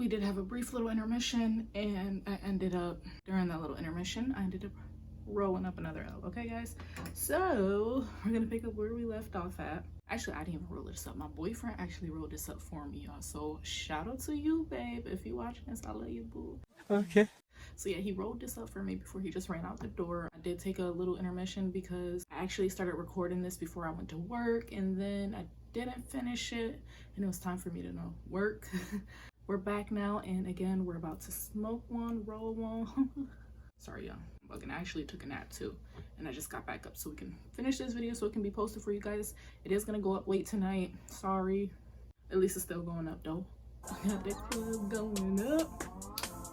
we did have a brief little intermission, and I ended up, during that little intermission, I ended up rolling up another L. Okay, guys? So we're gonna pick up where we left off at. Actually, I didn't even roll this up. My boyfriend actually rolled this up for me, y'all. So shout out to you, babe. If you're watching this, I love you, boo. Okay. So yeah, he rolled this up for me before he just ran out the door. I did take a little intermission because I actually started recording this before I went to work, and then I didn't finish it, and it was time for me to work. We're back now, and again, we're about to smoke one, roll one. Sorry, y'all. I actually took a nap too, and I just got back up so we can finish this video so it can be posted for you guys. It is gonna go up late tonight. Sorry. At least it's still going up though. I got that club going up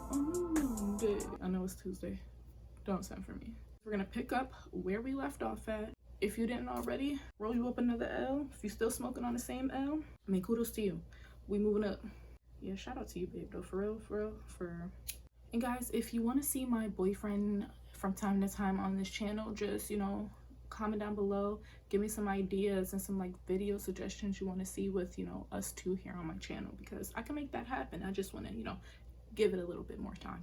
on Monday. I know it's Tuesday. Don't send for me. We're gonna pick up where we left off at. If you didn't already, roll you up another L. If you're still smoking on the same L, I mean, kudos to you. We moving up. Yeah, shout out to you, babe, though. For real. And guys, if you want to see my boyfriend from time to time on this channel, just, comment down below. Give me some ideas and some, video suggestions you want to see with, us two here on my channel. Because I can make that happen. I just want to, give it a little bit more time,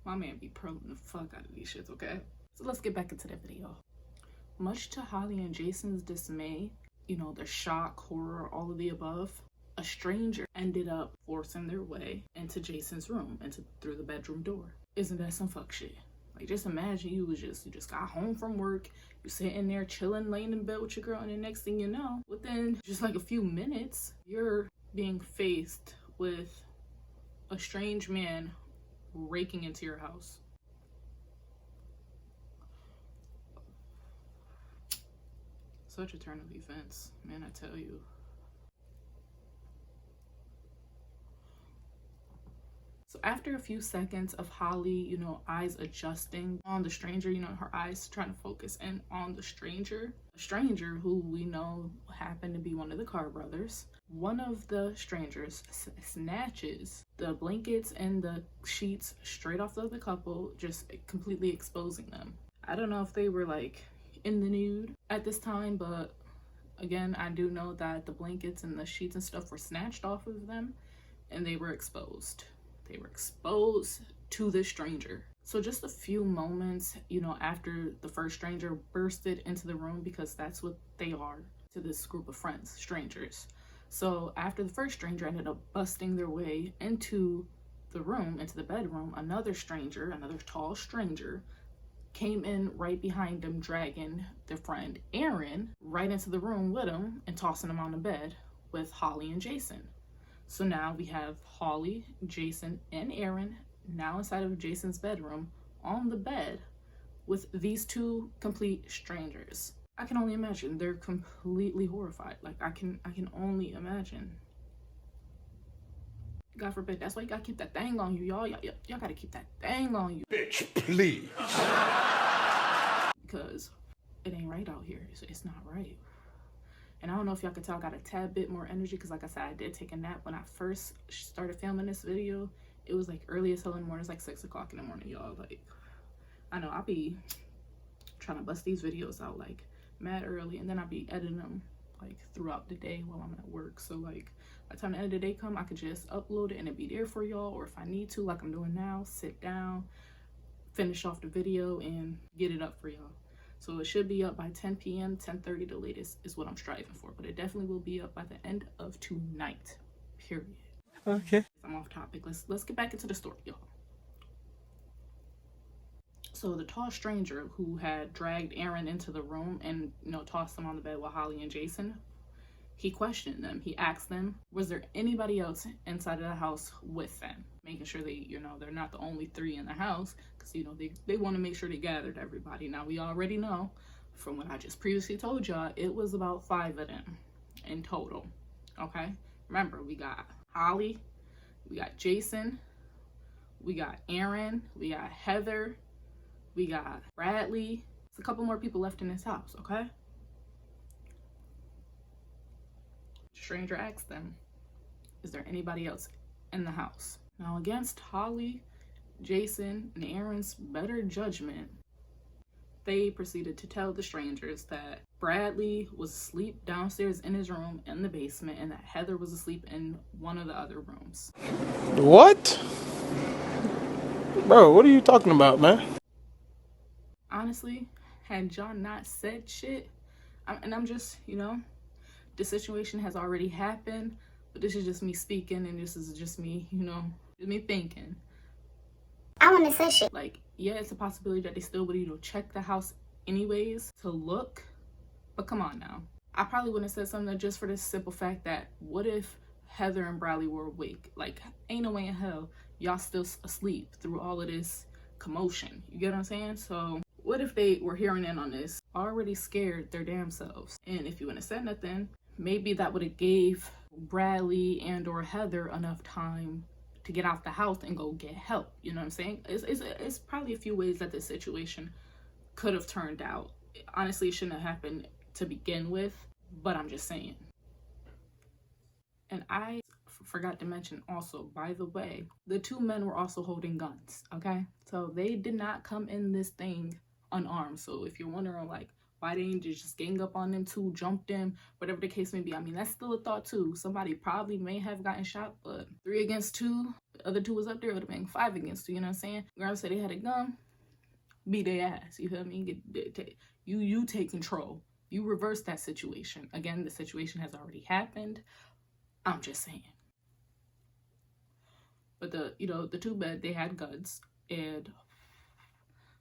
My man be promoting the fuck out of these shits, okay? So let's get back into the video. Much to Holly and Jason's dismay, their shock, horror, all of the above, a stranger ended up forcing their way into Jason's room, through the bedroom door. Isn't that some fuck shit? Just imagine you just got home from work, you sitting there chilling, laying in bed with your girl, and the next thing you know, within just a few minutes, you're being faced with a strange man raking into your house. Such a turn of events, man, I tell you. So after a few seconds of Holly, eyes adjusting on the stranger, her eyes trying to focus in on the stranger, a stranger who we know happened to be one of the Carr brothers. One of the strangers snatches the blankets and the sheets straight off of the couple, just completely exposing them. I don't know if they were in the nude at this time, but again, I do know that the blankets and the sheets and stuff were snatched off of them, and they were exposed. They were exposed to this stranger. So just a few moments, after the first stranger bursted into the room, because that's what they are to this group of friends, strangers. So after the first stranger ended up busting their way into the room, into the bedroom, another stranger, another tall stranger, came in right behind them, dragging their friend Aaron right into the room with him and tossing him on the bed with Holly and Jason. So now we have Holly, Jason, and Aaron now inside of Jason's bedroom on the bed with these two complete strangers. I can only imagine. They're completely horrified. I can only imagine. God forbid. That's why you gotta keep that thing on you, y'all. Y'all gotta keep that thing on you. Bitch, please. Because it ain't right out here. It's not right. And I don't know if y'all can tell I got a tad bit more energy because, like I said, I did take a nap when I first started filming this video. It was early as hell in the morning. It's 6 o'clock in the morning, y'all. I know I'll be trying to bust these videos out mad early, and then I'll be editing them throughout the day while I'm at work. So by the time the end of the day come, I could just upload it and it'd be there for y'all. Or if I need to, like I'm doing now, sit down, finish off the video, and get it up for y'all. So it should be up by 10 p.m, 10:30 the latest is what I'm striving for. But it definitely will be up by the end of tonight, period. Okay. I'm off topic. Let's get back into the story, y'all. So the tall stranger who had dragged Aaron into the room and, tossed him on the bed with Holly and Jason, he questioned them. He asked them, was there anybody else inside of the house with them? Making sure they, they're not the only three in the house, because, they want to make sure they gathered everybody. Now, we already know from what I just previously told y'all, it was about 5 of them in total, okay? Remember, we got Holly, we got Jason, we got Aaron, we got Heather, we got Bradley. There's a couple more people left in this house, okay? Stranger asked them, is there anybody else in the house? Now, against Holly, Jason, and Aaron's better judgment, they proceeded to tell the strangers that Bradley was asleep downstairs in his room in the basement and that Heather was asleep in one of the other rooms. What? Bro, what are you talking about, man? Honestly, had John not said shit, I'm just, the situation has already happened, but this is just me speaking, and this is just me, me thinking. I want to say shit. Like, yeah, it's a possibility that they still would, check the house anyways to look, but come on now. I probably wouldn't have said something just for the simple fact that what if Heather and Bradley were awake? Like, ain't no way in hell y'all still asleep through all of this commotion. You get what I'm saying? So what if they were hearing in on this, already scared their damn selves? And if you wouldn't have said nothing, maybe that would have gave Bradley and or Heather enough time to get out the house and go get help. You know what I'm saying? It's probably a few ways that this situation could have turned out. Honestly, it shouldn't have happened to begin with, but I'm just saying. And I forgot to mention also, by the way, the two men were also holding guns, okay? So they did not come in this thing unarmed. So if you're wondering, like, why didn't you just gang up on them two, jump them, whatever the case may be. I mean, that's still a thought too. Somebody probably may have gotten shot, but 3 against 2, the other 2 was up there, it would have been 5 against 2, you know what I'm saying? Girls said they had a gun, beat their ass, you feel me? You take control. You reverse that situation. Again, the situation has already happened. I'm just saying. But the 2 men, they had guns, and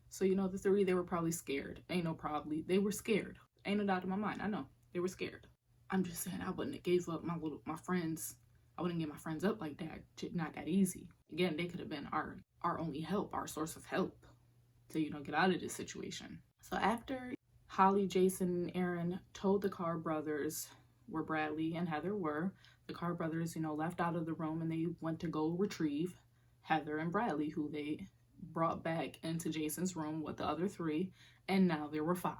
so, the 3, they were probably scared. Ain't no probably. They were scared. Ain't no doubt in my mind. I know. They were scared. I'm just saying I wouldn't have gave up my friends. I wouldn't get my friends up like that. Not that easy. Again, they could have been our only help, our source of help to, get out of this situation. So after Holly, Jason, and Aaron told the Carr brothers where Bradley and Heather were, the Carr brothers, left out of the room and they went to go retrieve Heather and Bradley, who they brought back into Jason's room with the other 3, and now there were 5.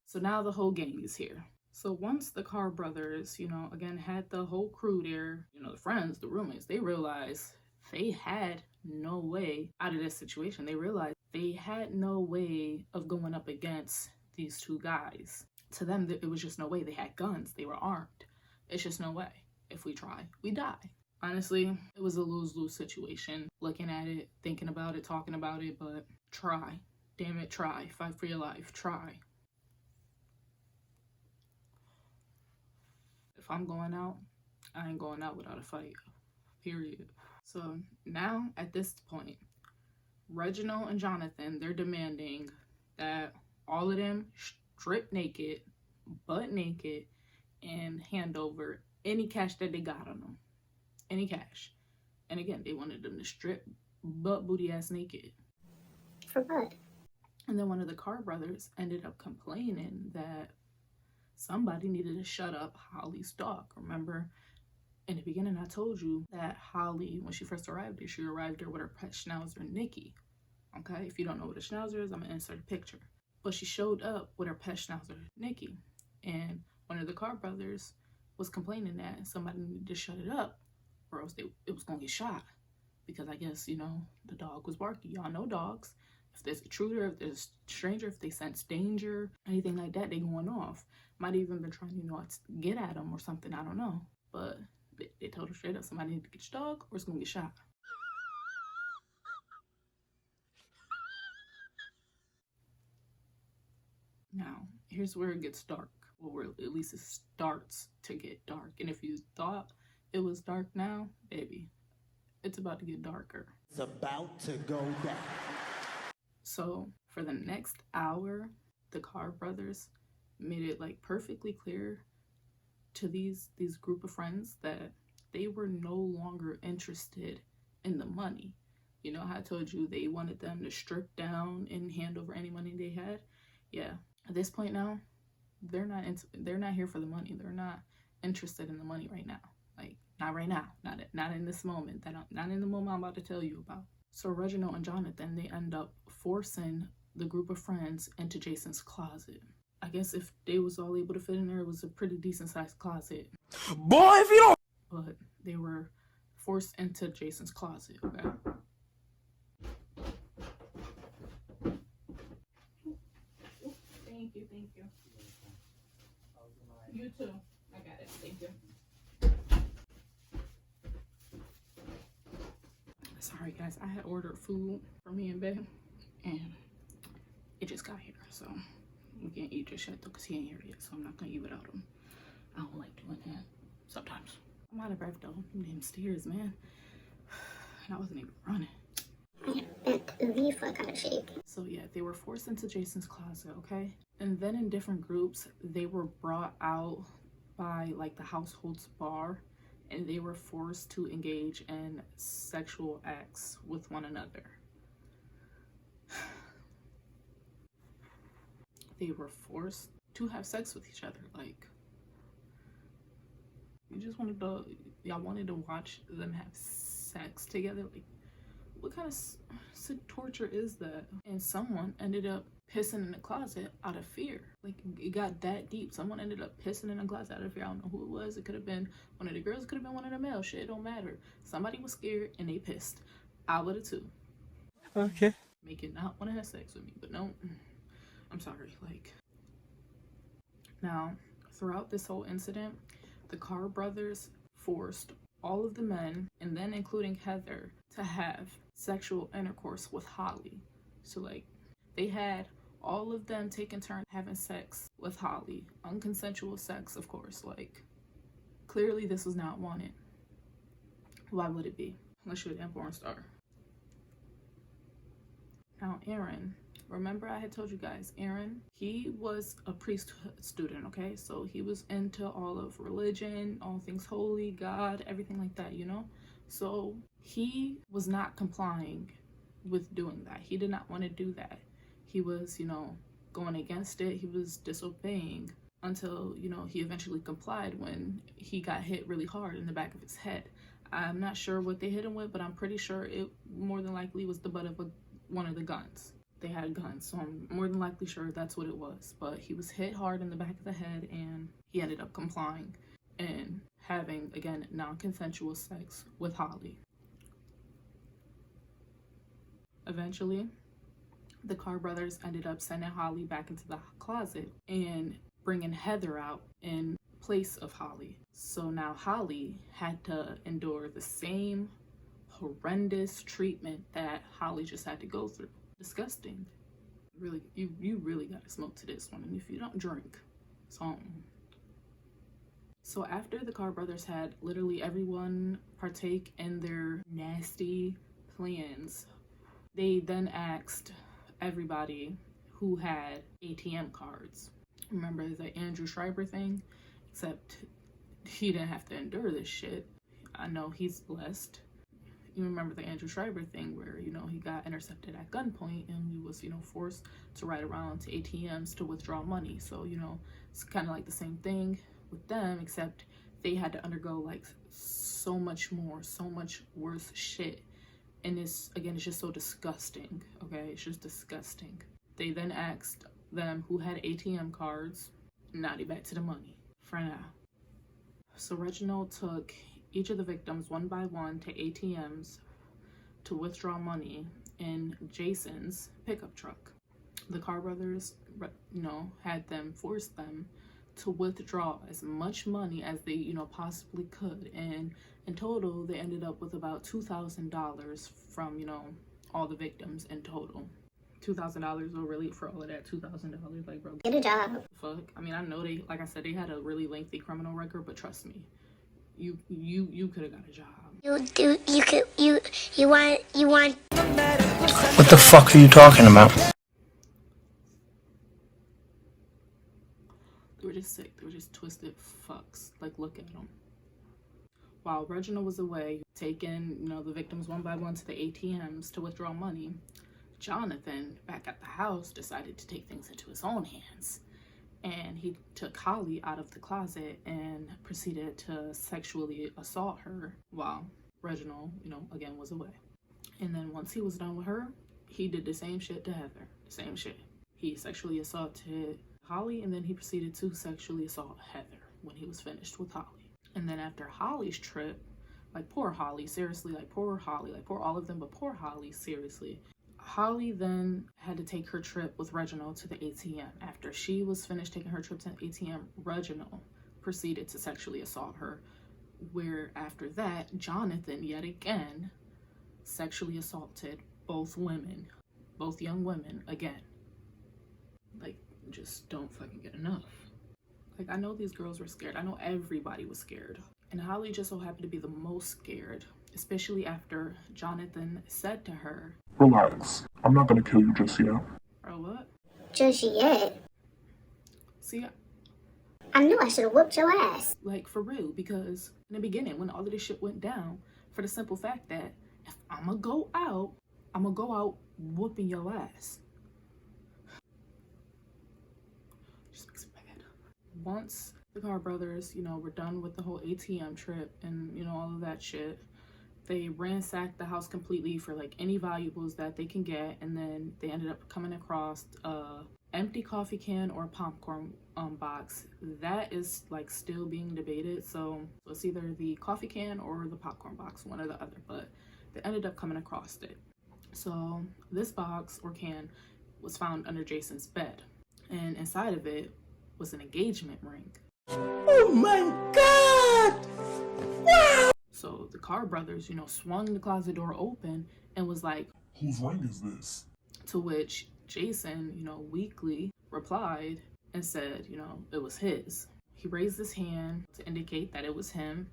So now the whole gang is here. So once the Carr brothers, again had the whole crew there, the friends, the roommates, they realized they had no way out of this situation. They realized they had no way of going up against these 2 guys. To them, it was just no way. They had guns. They were armed. It's just no way. If we try, we die. Honestly, it was a lose-lose situation. Looking at it, thinking about it, talking about it, but try. Damn it, try. Fight for your life. Try. If I'm going out, I ain't going out without a fight. Period. So now, at this point, Reginald and Jonathan, they're demanding that all of them strip naked, butt naked, and hand over any cash that they got on them. Any cash. And again, they wanted them to strip butt booty ass naked. For what? And then one of the Carr brothers ended up complaining that somebody needed to shut up Holly's dog. Remember, in the beginning, I told you that Holly, when she first arrived there, she arrived there with her pet schnauzer, Nikki. Okay, if you don't know what a schnauzer is, I'm going to insert a picture. But she showed up with her pet schnauzer, Nikki. And one of the Carr brothers was complaining that somebody needed to shut it up or else it was going to get shot. Because I guess, the dog was barking. Y'all know dogs. If there's an intruder, if there's a stranger, if they sense danger, anything like that, they going off. Might even been trying, to get at them or something. I don't know. But they told her straight up, somebody need to get your dog or it's going to get shot. Now, here's where it gets dark. Well, where at least it starts to get dark. And if you thought it was dark now, baby, it's about to get darker. It's about to go down. So for the next hour, the Carr brothers made it perfectly clear to these group of friends that they were no longer interested in the money. You know how I told you they wanted them to strip down and hand over any money they had? Yeah. At this point now, they're not here for the money. They're not interested in the money right now. Not right now. Not in this moment. Not in the moment I'm about to tell you about. So Reginald and Jonathan, they end up forcing the group of friends into Jason's closet. I guess if they was all able to fit in there, it was a pretty decent sized closet. Boy, if you don't... But they were forced into Jason's closet, okay? Thank you. You too. I got it. Thank you. Sorry guys, I had ordered food for me in bed and it just got here, so we can't eat just yet though because he ain't here yet, so I'm not gonna eat without him. I don't like doing that sometimes. I'm out of breath though. Them stairs, man. And I wasn't even running. The fuck out of shape. So yeah, they were forced into Jason's closet, okay? And then in different groups, they were brought out by like the household's bar, and they were forced to engage in sexual acts with one another. They were forced to have sex with each other. Like, y'all wanted to watch them have sex together? Like, what kind of torture is that? And someone ended up pissing in the closet out of fear. Like, it got that deep. Someone ended up pissing in the closet out of fear. I don't know who it was. It could have been one of the girls. It could have been one of the males. Shit, it don't matter. Somebody was scared and they pissed. I would have too. Okay. Make it not want to have sex with me. But no, I'm sorry. Like, now, throughout this whole incident, the Carr brothers forced all of the men, and then including Heather, to have sexual intercourse with Holly. So like, they had all of them taking turns having sex with Holly. Unconsensual sex, of course. Like, clearly this was not wanted. Why would it be? Unless you're a damn porn star. Now, Aaron, remember I had told you guys, Aaron, he was a priesthood student, okay? So he was into all of religion, all things holy, God, everything like that, you know? So he was not complying with doing that. He did not want to do that. He was, you know, going against it. He was disobeying until, you know, he eventually complied when he got hit really hard in the back of his head. I'm not sure what they hit him with, but I'm pretty sure it more than likely was the butt of one of the guns. They had guns, so I'm more than likely sure that's what it was. But he was hit hard in the back of the head and he ended up complying and having, again, non-consensual sex with Holly. Eventually, the Carr brothers ended up sending Holly back into the closet and bringing Heather out in place of Holly. So now Holly had to endure the same horrendous treatment that Holly just had to go through. Disgusting. Really, you really gotta smoke to this one, and if you don't drink, so after the Carr brothers had literally everyone partake in their nasty plans, they then asked everybody who had ATM cards. Remember the Andrew Schreiber thing? Except he didn't have to endure this shit. I know he's blessed. You remember the Andrew Schreiber thing where, you know, he got intercepted at gunpoint and he was, you know, forced to ride around to ATMs to withdraw money. So, you know, it's kind of like the same thing with them, except they had to undergo like so much more, so much worse shit. And it's, again, it's just so disgusting, okay? It's just disgusting. They then asked them who had ATM cards, now they back to the money for now. So Reginald took each of the victims one by one to ATMs to withdraw money in Jason's pickup truck. The Carr brothers, you know, had them, forced them to withdraw as much money as they, you know, possibly could. And in total, they ended up with about $2,000 from, you know, all the victims in total. $2,000 or really for all of that $2,000, like, bro, Get a job. fuck. I mean, I know they, like I said, they had a really lengthy criminal record, but trust me, you could have got a job. You want. What the fuck are you talking about? They were just sick. They were just twisted fucks. Like, look at them. While Reginald was away, taking, you know, the victims one by one to the ATMs to withdraw money, Jonathan, back at the house, decided to take things into his own hands. And he took Holly out of the closet and proceeded to sexually assault her while Reginald, you know, again, was away. And then once he was done with her, he did the same shit to Heather. Same shit. He sexually assaulted Holly, and then he proceeded to sexually assault Heather when he was finished with Holly. And then after Holly's trip, like, poor Holly, seriously, like, poor Holly, like, poor all of them, but poor Holly, seriously. Holly then had to take her trip with Reginald to the ATM. After she was finished taking her trip to the ATM, Reginald proceeded to sexually assault her, where after that, Jonathan yet again sexually assaulted both young women again. Like, just don't fucking get enough. Like, I know these girls were scared. I know everybody was scared. And Holly just so happened to be the most scared, especially after Jonathan said to her, "Relax. I'm not gonna kill you just yet." "Bro, what?" Just yet. See, I knew I should have whooped your ass. like, for real, because in the beginning, when all of this shit went down, for the simple fact that if I'ma go out whooping your ass. Just makes it bad. Once the Carr brothers, were done with the whole ATM trip and, all of that shit, they ransacked the house completely for like any valuables that they can get, and then they ended up coming across a empty coffee can or a popcorn box that is like still being debated. So it's either the coffee can or the popcorn box, one or the other, but they ended up coming across it. So this box or can was found under Jason's bed, and inside of it was an engagement ring. Oh my God! Wow! So the Carr brothers, swung the closet door open and was like, "Whose ring is this?" To which Jason, weakly replied and said, it was his. He raised his hand to indicate that it was him,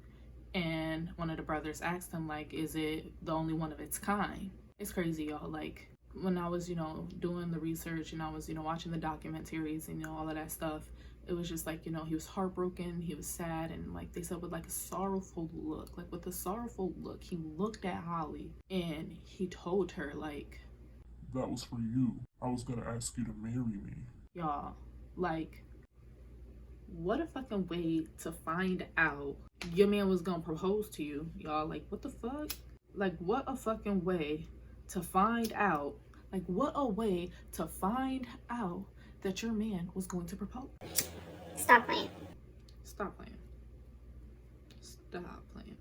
and one of the brothers asked him, like, is it the only one of its kind? It's crazy, y'all. Like, when I was, doing the research and I was, watching the documentaries and, all of that stuff, it was just like, he was heartbroken, he was sad, and like they said, with like a sorrowful look, he looked at Holly and he told her, like, "That was for you. I was gonna ask you to marry me." y'all, like, what a fucking way to find out your man was gonna propose to you, y'all. Like, what the fuck? Like, what a fucking way to find out. Like, what a way to find out that your man was going to propose. Stop playing. Stop playing. Stop playing.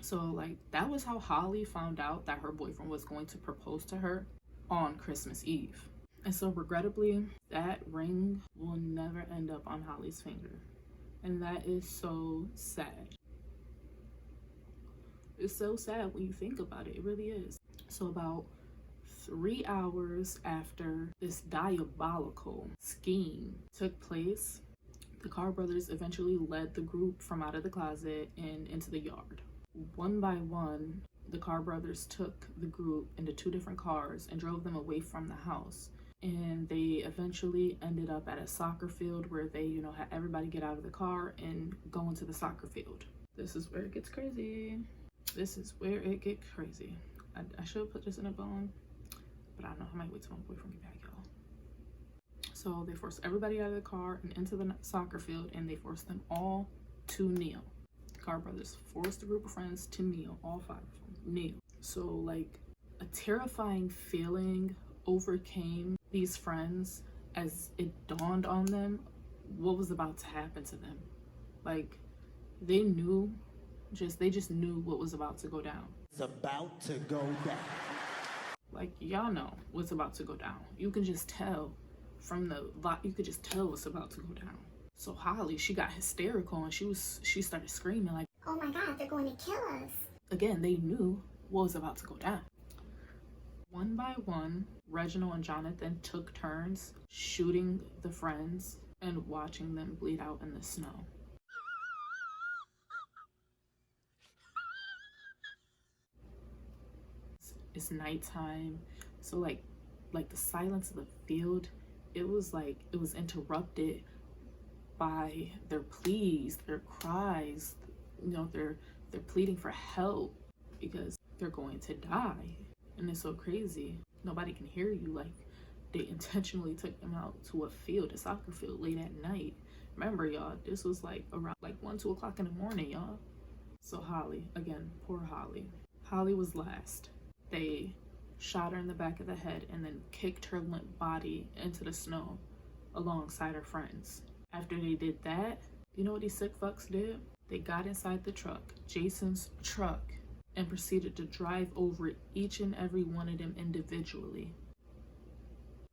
So, like, that was how Holly found out that her boyfriend was going to propose to her on Christmas Eve. And so, regrettably, that ring will never end up on Holly's finger. And that is so sad. It's so sad when you think about it. It really is. So about 3 hours after this diabolical scheme took place, the Carr brothers eventually led the group from out of the closet and into the yard. One by one, the Carr brothers took the group into 2 different cars and drove them away from the house. And they eventually ended up at a soccer field where they, had everybody get out of the car and go into the soccer field. This is where it gets crazy. I should put this in a bone, but I don't know. I might wait till my boyfriend get back, y'all. So they forced everybody out of the car and into the soccer field, and they forced them all to kneel. The Carr brothers forced a group of friends to kneel, all 5 of them, kneel. So, like, a terrifying feeling overcame these friends as it dawned on them what was about to happen to them. Like, they just knew what was about to go down. It's about to go down. Like, y'all know what's about to go down. You can just tell from the lot. You could just tell what's about to go down. So Holly, she got hysterical and she started screaming like, Oh my God, they're going to kill us. Again, they knew what was about to go down. One by one, Reginald and Jonathan took turns shooting the friends and watching them bleed out in the snow. It's nighttime, so like the silence of the field, it was interrupted by their pleas, their cries. They're pleading for help because they're going to die. And it's so crazy. Nobody can hear you. Like, they intentionally took them out to a soccer field late at night. Remember, y'all, this was like around 1-2 o'clock in the morning, y'all. So Holly, again, poor Holly. Holly was last. They shot her in the back of the head and then kicked her limp body into the snow alongside her friends. After they did that, you know what these sick fucks did? They got inside the truck, Jason's truck, and proceeded to drive over each and every one of them individually.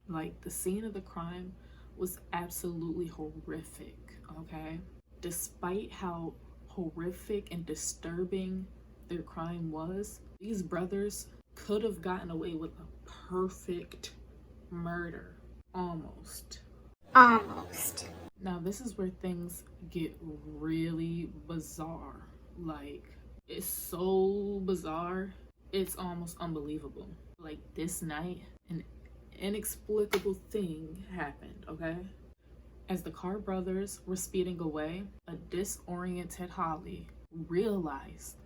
Like, the scene of the crime was absolutely horrific, okay? Despite how horrific and disturbing their crime was, these brothers could have gotten away with a perfect murder. Almost. Now, this is where things get really bizarre. Like, it's so bizarre, it's almost unbelievable. Like, this night, an inexplicable thing happened, okay? As the Carr brothers were speeding away, a disoriented Holly realized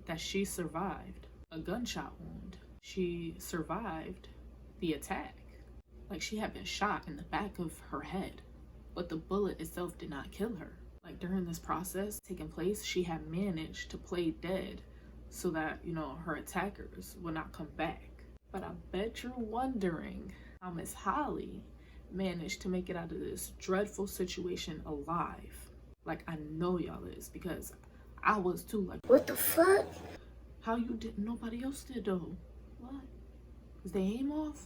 that she survived a gunshot wound. She survived the attack. Like, she had been shot in the back of her head, but the bullet itself did not kill her. Like, during this process taking place, she had managed to play dead so that, you know, her attackers would not come back. But I bet you're wondering how Miss Holly managed to make it out of this dreadful situation alive. Like, I know y'all is, because I was too. Like, What the fuck? how you did? Nobody else did though. What? Is they aim off?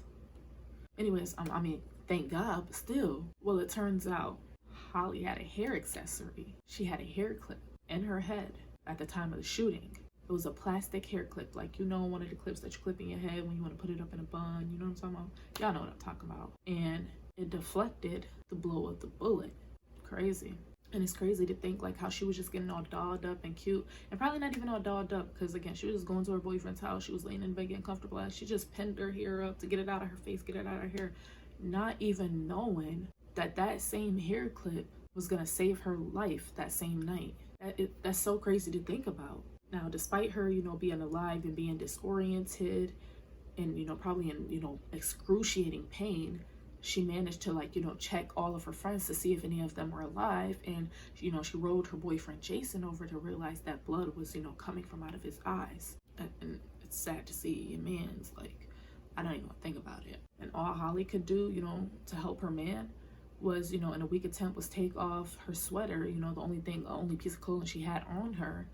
Anyways, I mean, thank God, but still. Well, it turns out Holly had a hair accessory. She had a hair clip in her head at the time of the shooting. It was a plastic hair clip, like, you know, one of the clips that you clip in your head when you want to put it up in a bun. You know what I'm talking about? Y'all know what I'm talking about. And it deflected the blow of the bullet. Crazy. And it's crazy to think, like, how she was just getting all dolled up and cute, and probably not even all dolled up, because again, she was just going to her boyfriend's house. She was laying in bed getting comfortable, and she just pinned her hair up to get it out of her face, get it out of her hair, not even knowing that that same hair clip was gonna save her life that same night. That's so crazy to think about. Now, despite her, you know, being alive and being disoriented and, you know, probably in, you know, excruciating pain, she managed to, like, you know, check all of her friends to see if any of them were alive. And, you know, she rolled her boyfriend Jason over to realize that blood was, you know, coming from out of his eyes. And it's sad to see your man's, like, I don't even want to think about it. And all Holly could do, you know, to help her man was, you know, in a weak attempt, was take off her sweater, you know, the only piece of clothing she had on her,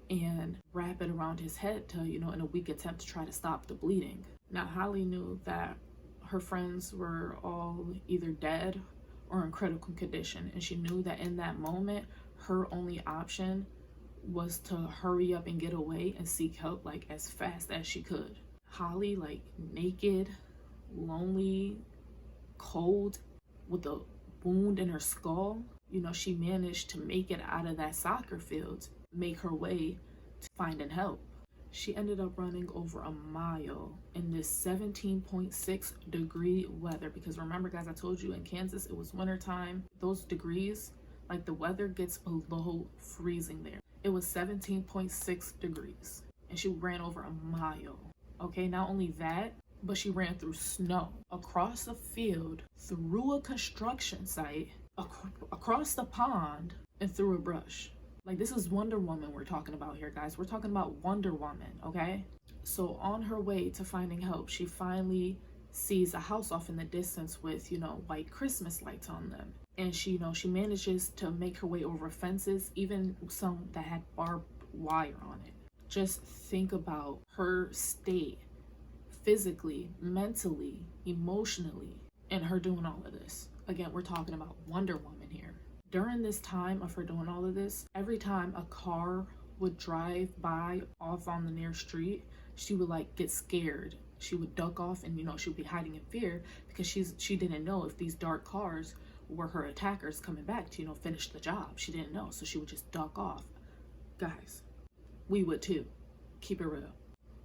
and wrap it around his head to, you know, in a weak attempt to try to stop the bleeding. Now, Holly knew that her friends were all either dead or in critical condition, and she knew that in that moment, her only option was to hurry up and get away and seek help, like, as fast as she could. Holly, like, naked, lonely, cold, with a wound in her skull, you know, she managed to make it out of that soccer field, make her way to finding help. She ended up running over a mile in this 17.6 degree weather, because remember, guys, I told you in Kansas it was wintertime. Those degrees, like, the weather gets below freezing there. It was 17.6 degrees, and she ran over a mile. Okay, not only that, but she ran through snow, across a field, through a construction site, across the pond, and through a brush. Like, this is Wonder Woman we're talking about here, guys. We're talking about Wonder Woman, okay? So on her way to finding help, she finally sees a house off in the distance with, you know, white Christmas lights on them. And she, you know, she manages to make her way over fences, even some that had barbed wire on it. Just think about her state, physically, mentally, emotionally, and her doing all of this. Again, we're talking about Wonder Woman here. During this time of her doing all of this, every time a car would drive by off on the near street, she would, like, get scared. She would duck off, and, you know, she would be hiding in fear, because she didn't know if these dark cars were her attackers coming back to, you know, finish the job. She didn't know, so she would just duck off. Guys, we would too. Keep it real.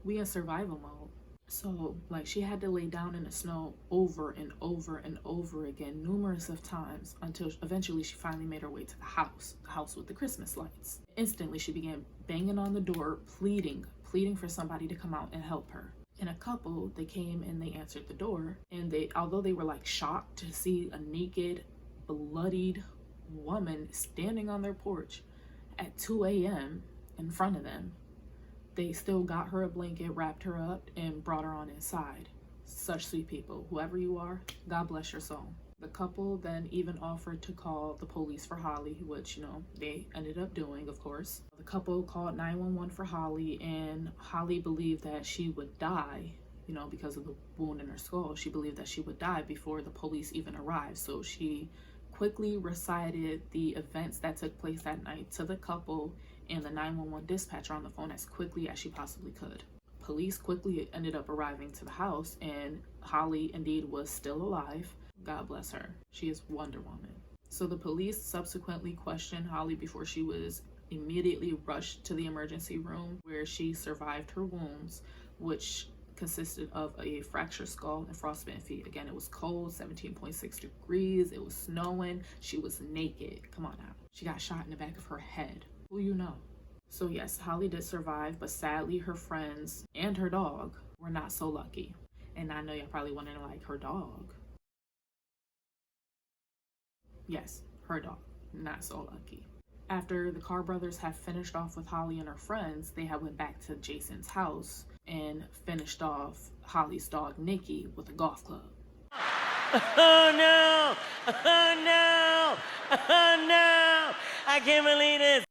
We in survival mode. So, like, she had to lay down in the snow over and over and over again, numerous of times, until eventually she finally made her way to the house with the Christmas lights. Instantly, she began banging on the door, pleading for somebody to come out and help her. And a couple, they came and they answered the door, and although they were, like, shocked to see a naked, bloodied woman standing on their porch at 2 a.m. in front of them, they still got her a blanket, wrapped her up, and brought her on inside. Such sweet people. Whoever you are, God bless your soul. The couple then even offered to call the police for Holly, which, they ended up doing, of course. The couple called 911 for Holly, and Holly believed that she would die, because of the wound in her skull. She believed that she would die before the police even arrived. So she quickly recited the events that took place that night to the couple and the 911 dispatcher on the phone as quickly as she possibly could. Police quickly ended up arriving to the house, and Holly indeed was still alive. God bless her. She is Wonder Woman. So the police subsequently questioned Holly before she was immediately rushed to the emergency room, where she survived her wounds, which consisted of a fractured skull and frostbitten feet. Again, it was cold, 17.6 degrees. It was snowing. She was naked. Come on now. She got shot in the back of her head. Who you know? So yes, Holly did survive, but sadly her friends and her dog were not so lucky. And I know y'all probably wondering, like, her dog. Yes, her dog, not so lucky. After the Carr brothers had finished off with Holly and her friends, they had went back to Jason's house and finished off Holly's dog Nikki with a golf club. Oh no! Oh no! Oh no! I can't believe this!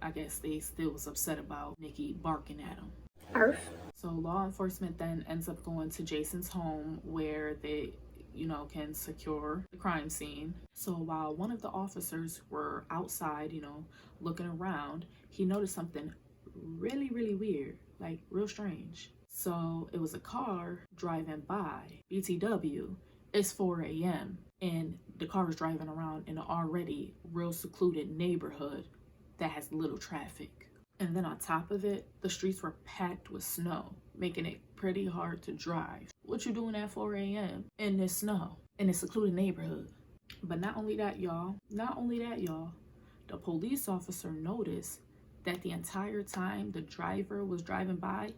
I guess they still was upset about Nikki barking at them. Earth. So law enforcement then ends up going to Jason's home, where they can secure the crime scene. So while one of the officers were outside, looking around, he noticed something really, really weird, like real strange. So it was a car driving by, BTW. It's 4 a.m. and the car is driving around in an already real secluded neighborhood that has little traffic. And then on top of it, the streets were packed with snow, making it pretty hard to drive. What you doing at 4 a.m. in this snow, in a secluded neighborhood? But not only that, y'all, the police officer noticed that the entire time the driver was driving by,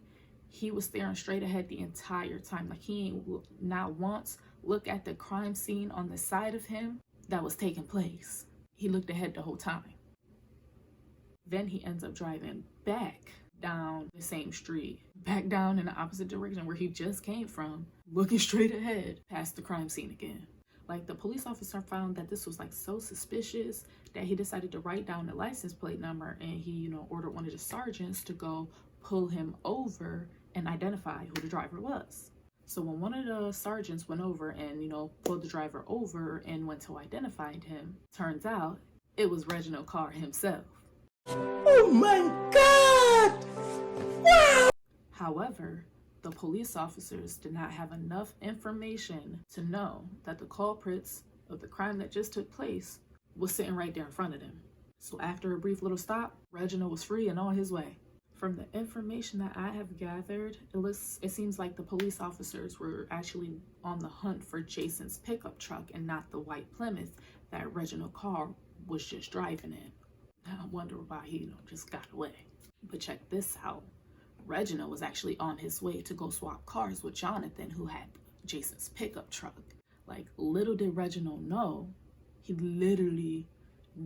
he was staring straight ahead the entire time. Like, he ain't not once look at the crime scene on the side of him that was taking place. He looked ahead the whole time. Then he ends up driving back down the same street, back down in the opposite direction where he just came from, looking straight ahead past the crime scene again. Like, the police officer found that this was like so suspicious that he decided to write down the license plate number, and he, ordered one of the sergeants to go pull him over and identify who the driver was. So when one of the sergeants went over and, pulled the driver over and went to identify him, turns out it was Reginald Carr himself. Oh my God! Wow! However, the police officers did not have enough information to know that the culprits of the crime that just took place was sitting right there in front of them. So after a brief little stop, Reginald was free and on his way. From the information that I have gathered, it seems like the police officers were actually on the hunt for Jason's pickup truck and not the white Plymouth that Reginald Carr was just driving in. I wonder why he, just got away. But check this out. Reginald was actually on his way to go swap cars with Jonathan, who had Jason's pickup truck. Like, little did Reginald know, he literally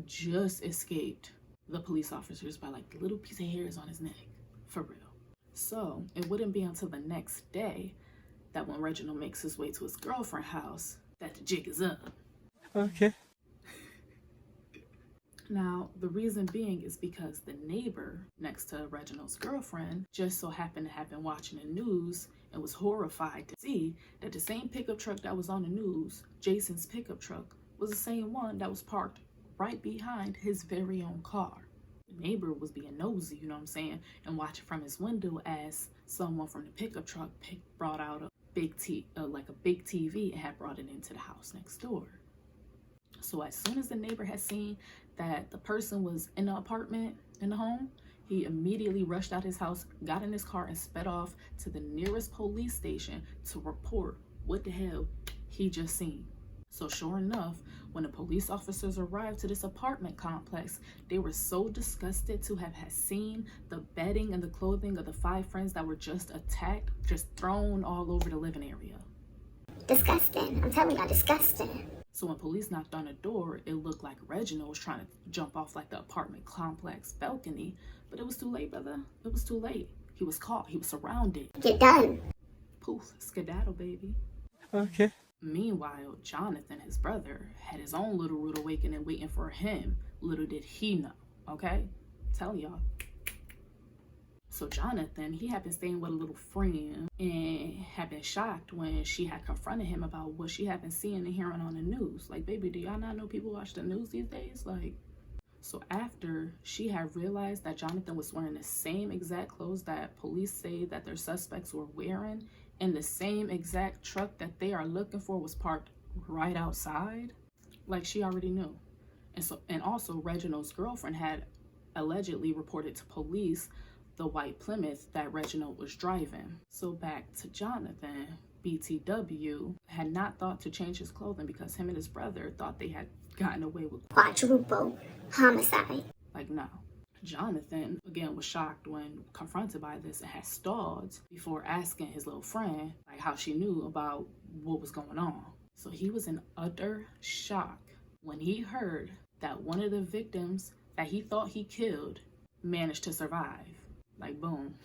just escaped the police officers by like the little piece of hairs on his neck. For real. So it wouldn't be until the next day that when Reginald makes his way to his girlfriend's house that the jig is up. Okay. Now, the reason being is because the neighbor next to Reginald's girlfriend just so happened to have been watching the news and was horrified to see that the same pickup truck that was on the news, Jason's pickup truck, was the same one that was parked right behind his very own car. The neighbor was being nosy, and watching from his window as someone from the pickup truck brought out a big TV and had brought it into the house next door. So as soon as the neighbor had seen that the person was in the apartment, in the home, he immediately rushed out his house, got in his car, and sped off to the nearest police station to report what the hell he just seen. So sure enough, when the police officers arrived to this apartment complex, they were so disgusted to have seen the bedding and the clothing of the 5 friends that were just attacked, just thrown all over the living area. Disgusting. I'm telling y'all, disgusting. So when police knocked on the door, it looked like Reginald was trying to jump off like the apartment complex balcony, but it was too late, brother. It was too late. He was caught. He was surrounded. Get done. Poof, skedaddle, baby. Okay. Meanwhile, Jonathan, his brother, had his own little rude awakening waiting for him. Little did he know, okay? Tell y'all. So Jonathan, he had been staying with a little friend and had been shocked when she had confronted him about what she had been seeing and hearing on the news. Like, baby, do y'all not know people watch the news these days? Like, so after she had realized that Jonathan was wearing the same exact clothes that police say that their suspects were wearing, and the same exact truck that they are looking for was parked right outside, like she already knew. And also Reginald's girlfriend had allegedly reported to police the white Plymouth that Reginald was driving. So back to Jonathan, BTW had not thought to change his clothing because him and his brother thought they had gotten away with Quadruple homicide. like, no. Jonathan, again, was shocked when confronted by this and had stalled before asking his little friend, like, how she knew about what was going on. So he was in utter shock when he heard that one of the victims that he thought he killed managed to survive. Like, boom.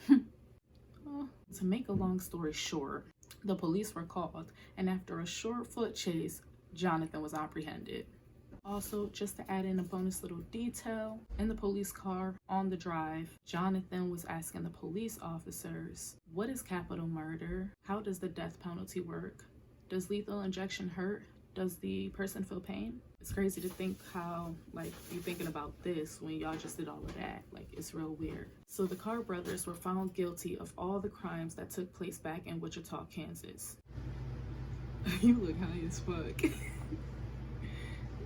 Well, to make a long story short, the police were called, and after a short foot chase, Jonathan was apprehended. Also, just to add in a bonus little detail, in the police car on the drive, Jonathan was asking the police officers, what is capital murder? How does the death penalty work? Does lethal injection hurt? Does the person feel pain? It's crazy to think how, like, you thinking about this when y'all just did all of that. Like, it's real weird. So the Carr brothers were found guilty of all the crimes that took place back in Wichita, Kansas. You look high as fuck.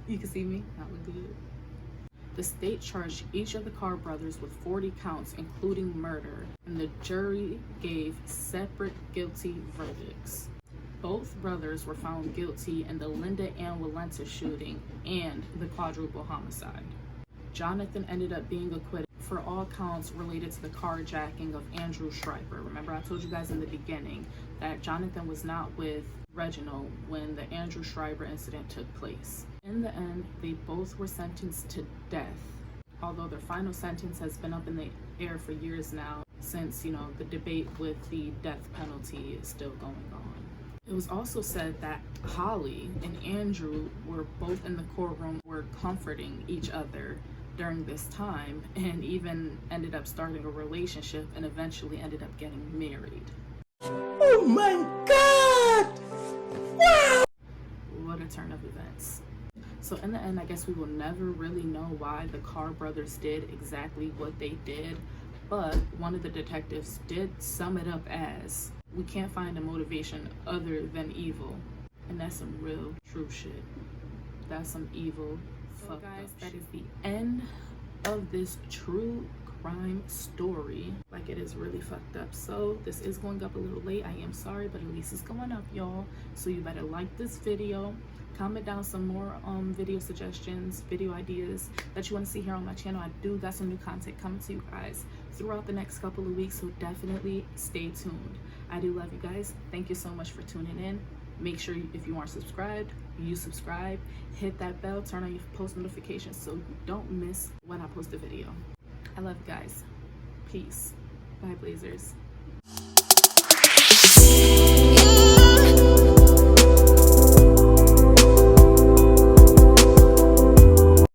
You can see me, that look good. The state charged each of the Carr brothers with 40 counts, including murder, and the jury gave separate guilty verdicts. Both brothers were found guilty in the Linda Ann Walenta shooting and the quadruple homicide. Jonathan ended up being acquitted for all counts related to the carjacking of Andrew Schreiber. Remember, I told you guys in the beginning that Jonathan was not with Reginald when the Andrew Schreiber incident took place. In the end, they both were sentenced to death, although their final sentence has been up in the air for years now, since, you know, the debate with the death penalty is still going on. It was also said that Holly and Andrew were both in the courtroom, were comforting each other during this time, and even ended up starting a relationship and eventually ended up getting married. Oh my God! Wow! What a turn of events. So in the end, I guess we will never really know why the Carr brothers did exactly what they did, but one of the detectives did sum it up as, we can't find a motivation other than evil. And that's some real true shit. That's some evil fucked up shit. That is the end of this true crime story. Like, it is really fucked up. So this is going up a little late. I am sorry, but at least it's going up, y'all. So you better like this video. Comment down some more video suggestions, video ideas that you want to see here on my channel. I do got some new content coming to you guys throughout the next couple of weeks, so definitely stay tuned. I do love you guys. Thank you so much for tuning in. Make sure if you aren't subscribed, you subscribe. Hit that bell, turn on your post notifications so you don't miss when I post a video. I love you guys. Peace. Bye, Blazers.